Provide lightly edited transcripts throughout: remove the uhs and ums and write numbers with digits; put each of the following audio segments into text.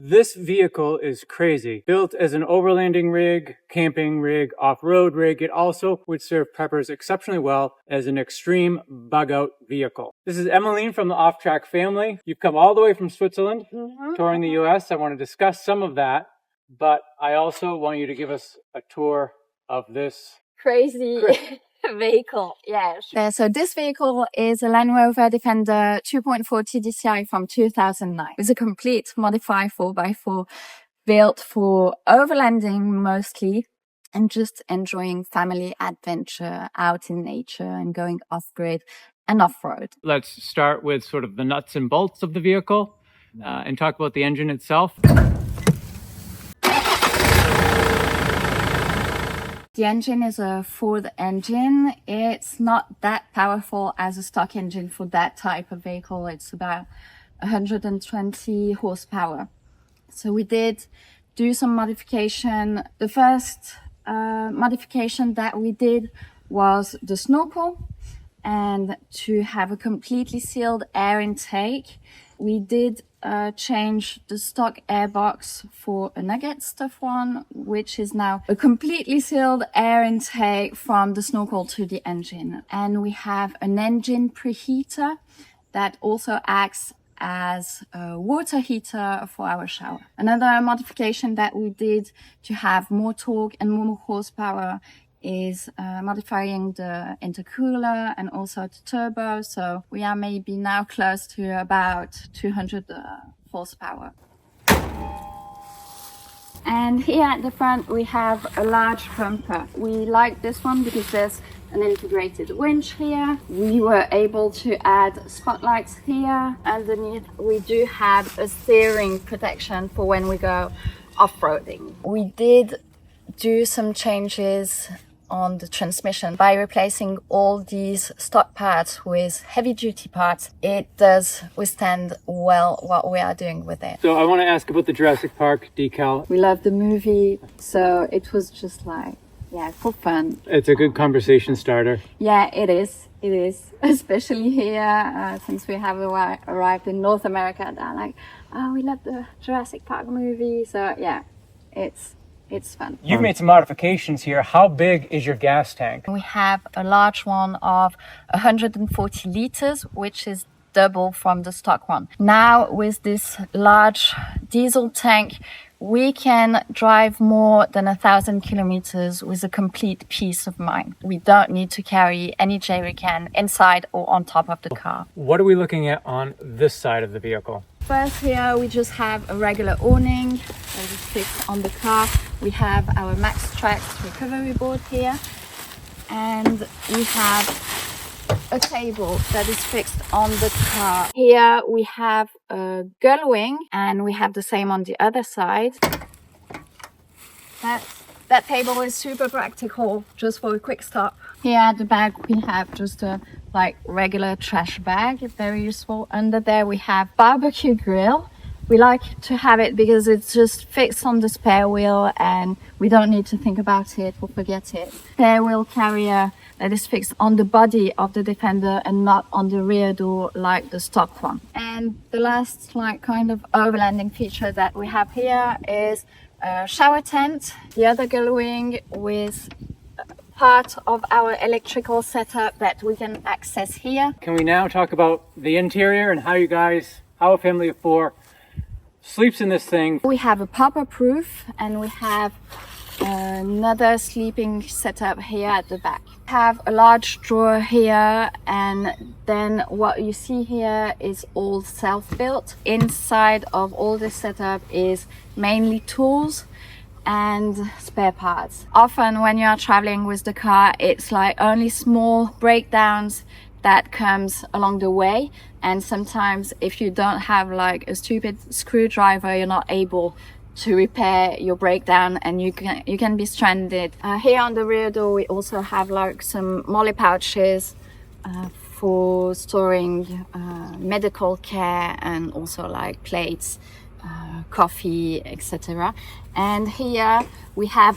This vehicle is crazy. Built as an overlanding rig, camping rig, off-road rig, it also would serve preppers exceptionally well as an extreme bug-out vehicle. This is Emeline from the Off Track family. You've come all the way from Switzerland, touring the US. I want to discuss some of that, but I also want you to give us a tour of this crazy vehicle. Yes. So this vehicle is a Land Rover Defender 2.4 TDCi from 2009. It's a complete modified 4x4 built for overlanding mostly and just enjoying family adventure out in nature and going off-grid and off-road. Let's start with sort of the nuts and bolts of the vehicle and talk about the engine itself. The engine is a Ford engine. It's not that powerful as a stock engine for that type of vehicle. It's about 120 horsepower. So we did do some modification. The first modification that we did was the snorkel and to have a completely sealed air intake. We did change the stock airbox for a nugget stuff one, which is now a completely sealed air intake from the snorkel to the engine. And we have an engine preheater that also acts as a water heater for our shower. Another modification that we did to have more torque and more horsepower is modifying the intercooler and also the turbo. So we are maybe now close to about 200 horsepower. And here at the front we have a large bumper. We like this one because there's an integrated winch here. We were able to add spotlights here. Underneath we do have a steering protection for when we go off-roading. We did do some changes on the transmission by replacing all these stock parts with heavy-duty parts. It does withstand well what we are doing with it. So I want to ask about the Jurassic Park decal. We love the movie, so it was just like, yeah, for fun. It's a good conversation starter. Yeah, it is. It is, especially here, since we have arrived in North America. They're like, oh, we love the Jurassic Park movie. So yeah, it's fun. You've made some modifications here. How big is your gas tank? We have a large one of 140 liters, which is double from the stock one. Now with this large diesel tank, we can drive more than 1,000 kilometers with a complete peace of mind. We don't need to carry any jerrycan inside or on top of the car. What are we looking at on this side of the vehicle? First here we just have a regular awning that is fixed on the car. We have our Max Tracks recovery board here, and we have a table that is fixed on the car. Here we have a gull wing, and we have the same on the other side. That table is super practical, just for a quick stop. Here at the back we have just a regular trash bag, very useful. Under there we have barbecue grill. We like to have it because it's just fixed on the spare wheel and we don't need to think about it or forget it. Spare wheel carrier that is fixed on the body of the Defender and not on the rear door like the stock one. And the last kind of overlanding feature that we have here is a shower tent, the other gull wing with part of our electrical setup that we can access here. Can we now talk about the interior and how a family of four sleeps in this thing? We have a pop-up roof and we have another sleeping setup here at the back. We have a large drawer here, and then what you see here is all self-built. Inside of all this setup is mainly tools and spare parts. Often when you are traveling with the car, it's only small breakdowns that comes along the way, and sometimes if you don't have a stupid screwdriver, you're not able to repair your breakdown and you can be stranded. Here on the rear door we also have some molly pouches for storing medical care and also plates coffee, etc. And here we have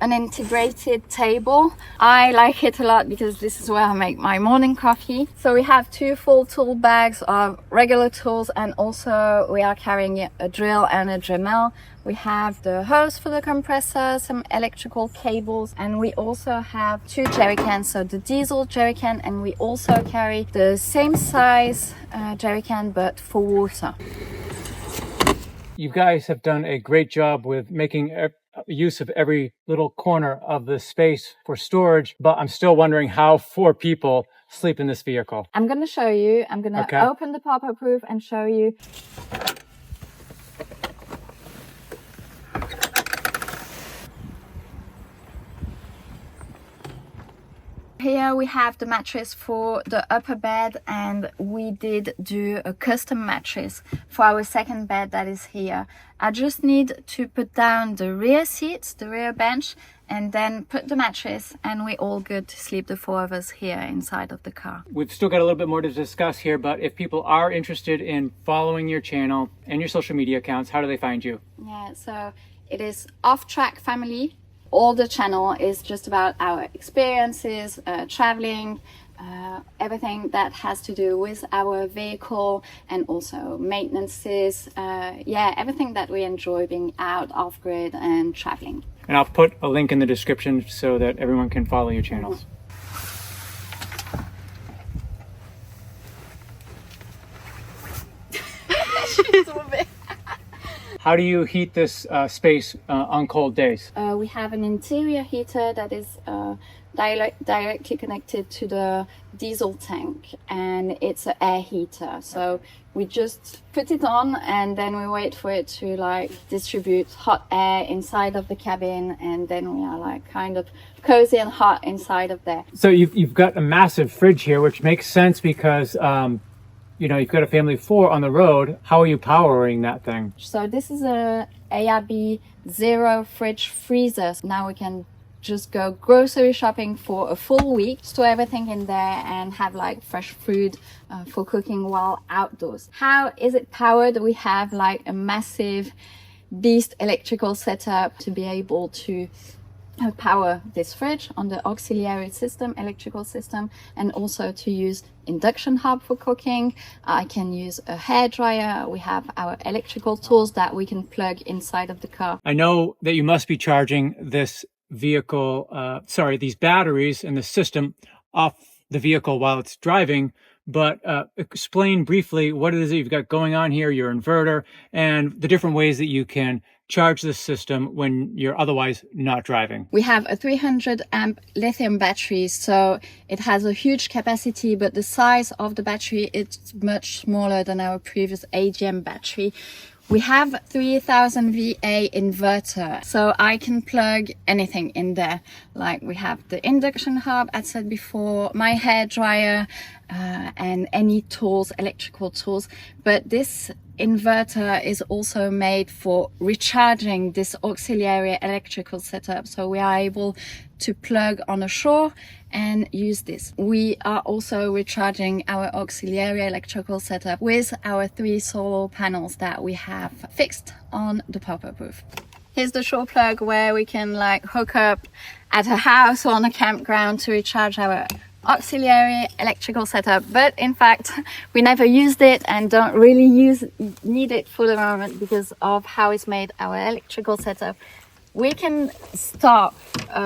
an integrated table. I like it a lot because this is where I make my morning coffee. So we have 2 full tool bags of regular tools, and also we are carrying a drill and a Dremel. We have the hose for the compressor, some electrical cables, and we also have 2 jerry cans, so the diesel jerry can, and we also carry the same size jerry can but for water. You guys have done a great job with making use of every little corner of the space for storage, but I'm still wondering how 4 people sleep in this vehicle. I'm going to show you. I'm going to open the pop-up roof and show you. Here we have the mattress for the upper bed, and we did do a custom mattress for our second bed that is here. I just need to put down the rear seats, the rear bench, and then put the mattress, and we're all good to sleep, the 4 of us here inside of the car. We've still got a little bit more to discuss here, but if people are interested in following your channel and your social media accounts, how do they find you? Yeah, so it is Off Track Family. All the channel is just about our experiences, traveling, everything that has to do with our vehicle, and also maintenances, everything that we enjoy being out off grid and traveling. And I'll put a link in the description so that everyone can follow your channels. How do you heat this space on cold days? We have an interior heater that is directly connected to the diesel tank, and it's an air heater. So we just put it on, and then we wait for it to like distribute hot air inside of the cabin, and then we are like kind of cozy and hot inside of there. So you've got a massive fridge here, which makes sense because you've got a family of 4 on the road. How are you powering that thing? So this is a ARB Zero fridge freezer. Now we can just go grocery shopping for a full week, store everything in there, and have like fresh food for cooking while outdoors. How is it powered? We have like a massive beast electrical setup to be able to power this fridge on the auxiliary system, electrical system, and also to use induction hob for cooking. I can use a hair dryer. We have our electrical tools that we can plug inside of the car. I know that you must be charging this vehicle, these batteries and the system off the vehicle while it's driving, but explain briefly what it is that you've got going on here, your inverter, and the different ways that you can charge the system when you're otherwise not driving. We have a 300 amp lithium battery, so it has a huge capacity, but the size of the battery is much smaller than our previous AGM battery. We have 3000 VA inverter, so I can plug anything in there. Like we have the induction hob, as said before, my hair dryer, and any tools, electrical tools. But this inverter is also made for recharging this auxiliary electrical setup, so we are able to plug on a shore and use this. We are also recharging our auxiliary electrical setup with our 3 solar panels that we have fixed on the pop-up roof. Here's the shore plug where we can like hook up at a house or on a campground to recharge our auxiliary electrical setup, but in fact we never used it and don't really need it for the moment because of how it's made our electrical setup. We can stop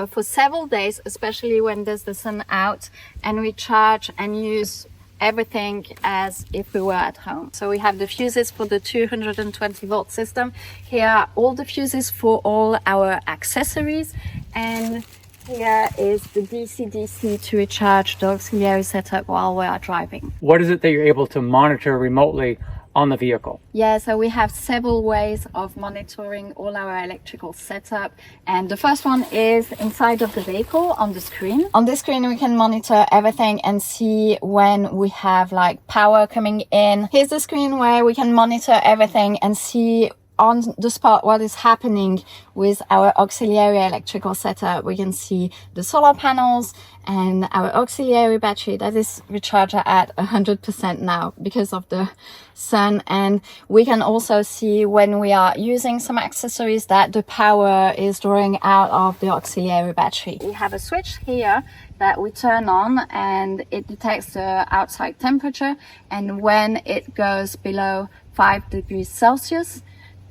for several days, especially when there's the sun out, and recharge and use everything as if we were at home. So we have the fuses for the 220 volt system. Here are all the fuses for all our accessories, and here is the DC-DC to recharge the auxiliary setup while we are driving. What is it that you're able to monitor remotely on the vehicle? Yeah, so we have several ways of monitoring all our electrical setup, and the first one is inside of the vehicle on the screen. On this screen we can monitor everything and see when we have like power coming in. Here's the screen where we can monitor everything and see on the spot what is happening with our auxiliary electrical setup. We can see the solar panels and our auxiliary battery that is recharged at 100% now because of the sun. And we can also see when we are using some accessories that the power is drawing out of the auxiliary battery. We have a switch here that we turn on and it detects the outside temperature, and when it goes below 5 degrees Celsius,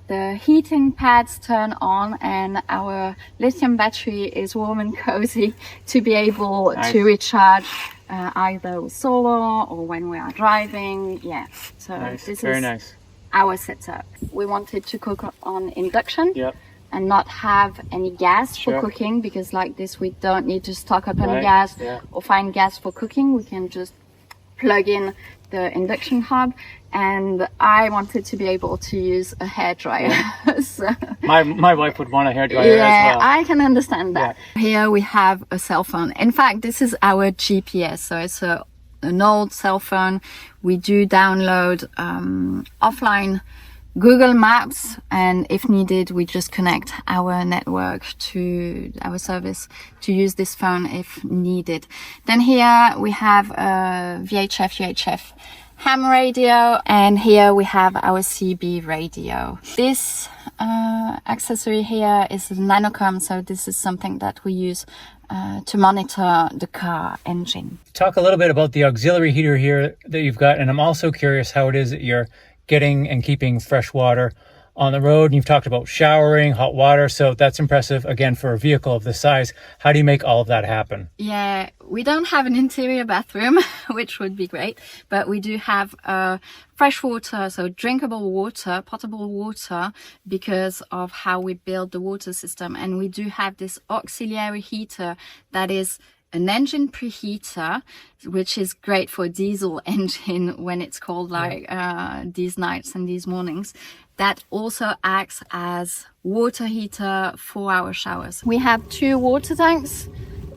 the heating pads turn on and our lithium battery is warm and cozy to be able to recharge either with solar or when we are driving. Yeah, so this Very is nice. our setup. We wanted to cook on induction. Yep. And not have any gas for cooking, because like this we don't need to stock up any gas or find gas for cooking. We can just plug in the induction hob, and I wanted to be able to use a hairdryer. So, my wife would want a hairdryer as well. I can understand that. Here we have a cell phone. In fact, this is our GPS, so it's an old cell phone. We do download offline Google Maps, and if needed we just connect our network to our service to use this phone if needed. Then here we have a VHF ham radio, and here we have our CB radio. This accessory here is a nanocom, so this is something that we use to monitor the car engine. Talk a little bit about the auxiliary heater here that you've got, and I'm also curious how it is that you're getting and keeping fresh water on the road. And you've talked about showering, hot water, so that's impressive again for a vehicle of this size. How do you make all of that happen? Yeah, we don't have an interior bathroom, which would be great, but we do have fresh water, so drinkable water, potable water, because of how we build the water system. And we do have this auxiliary heater that is an engine preheater, which is great for a diesel engine when it's cold, like these nights and these mornings. That also acts as water heater for our showers. We have 2 water tanks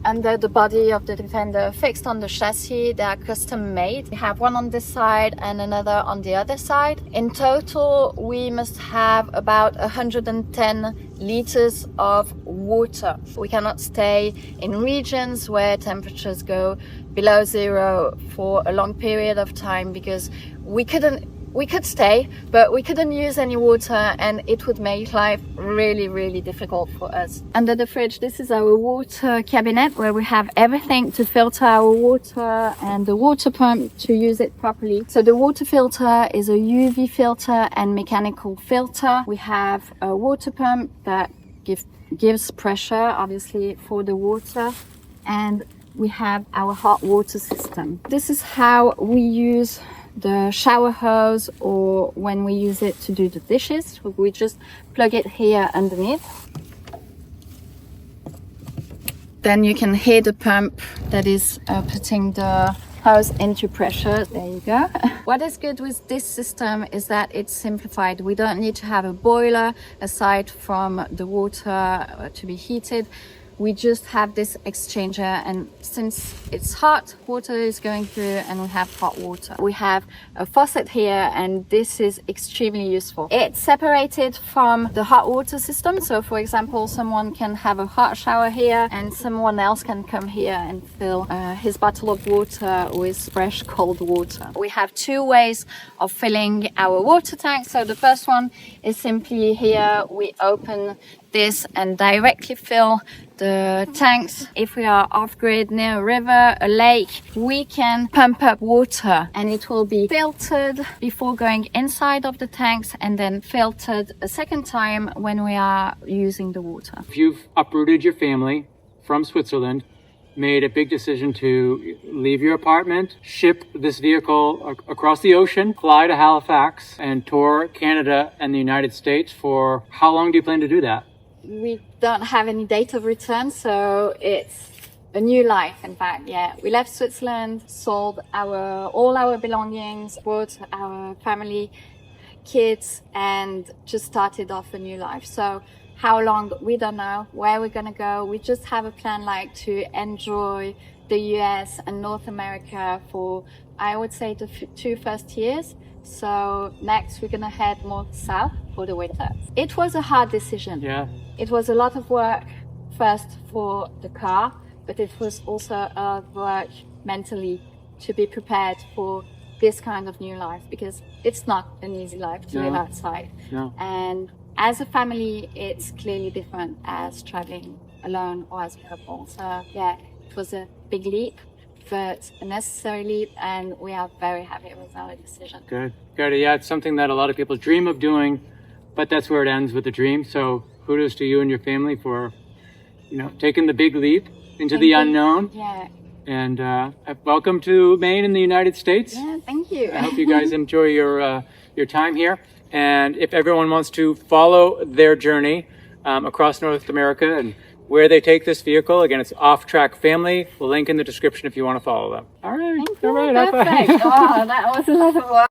under the body of the Defender fixed on the chassis. They are custom made. We have one on this side and another on the other side. In total, we must have about 110 liters of water. We cannot stay in regions where temperatures go below 0 for a long period of time, because we could stay, but we couldn't use any water, and it would make life really, really difficult for us. Under the fridge, this is our water cabinet where we have everything to filter our water and the water pump to use it properly. So the water filter is a UV filter and mechanical filter. We have a water pump that gives pressure, obviously, for the water, and we have our hot water system. This is how we use the shower hose, or when we use it to do the dishes, we just plug it here underneath. Then you can hear the pump that is putting the hose into pressure. There you go. What is good with this system is that it's simplified. We don't need to have a boiler aside from the water to be heated. We just have this exchanger, and since it's hot, water is going through and we have hot water. We have a faucet here, and this is extremely useful. It's separated from the hot water system, so for example, someone can have a hot shower here and someone else can come here and fill his bottle of water with fresh cold water. We have 2 ways of filling our water tank. So the first one is simply here, we open this and directly fill the tanks. If we are off-grid near a river, a lake, we can pump up water and it will be filtered before going inside of the tanks and then filtered a second time when we are using the water. If you've uprooted your family from Switzerland, made a big decision to leave your apartment, ship this vehicle across the ocean, fly to Halifax, and tour Canada and the United States for how long do you plan to do that? We don't have any date of return, so it's a new life. In fact, yeah, we left Switzerland, sold all our belongings, brought our family, kids, and just started off a new life. So how long, we don't know. Where we're gonna go, we just have a plan like to enjoy the US and North America for, I would say, the 2 first years, So next we're gonna head more south for the winter. It was a hard decision. Yeah. It was a lot of work first for the car, but it was also a work mentally to be prepared for this kind of new life, because it's not an easy life to live outside. No. And as a family, it's clearly different as traveling alone or as a couple. So yeah, it was a big leap, but a necessary leap, and we are very happy with our decision. Good. Good. Yeah, it's something that a lot of people dream of doing, but that's where it ends with the dream. So kudos to you and your family for, taking the big leap into the unknown. Yeah. And welcome to Maine in the United States. Yeah, thank you. I hope you guys enjoy your time here. And if everyone wants to follow their journey across North America and where they take this vehicle, again, it's Off Track Family. We'll link in the description if you want to follow them. All right. Thank you. All right. Perfect. Wow, that was a lot of work.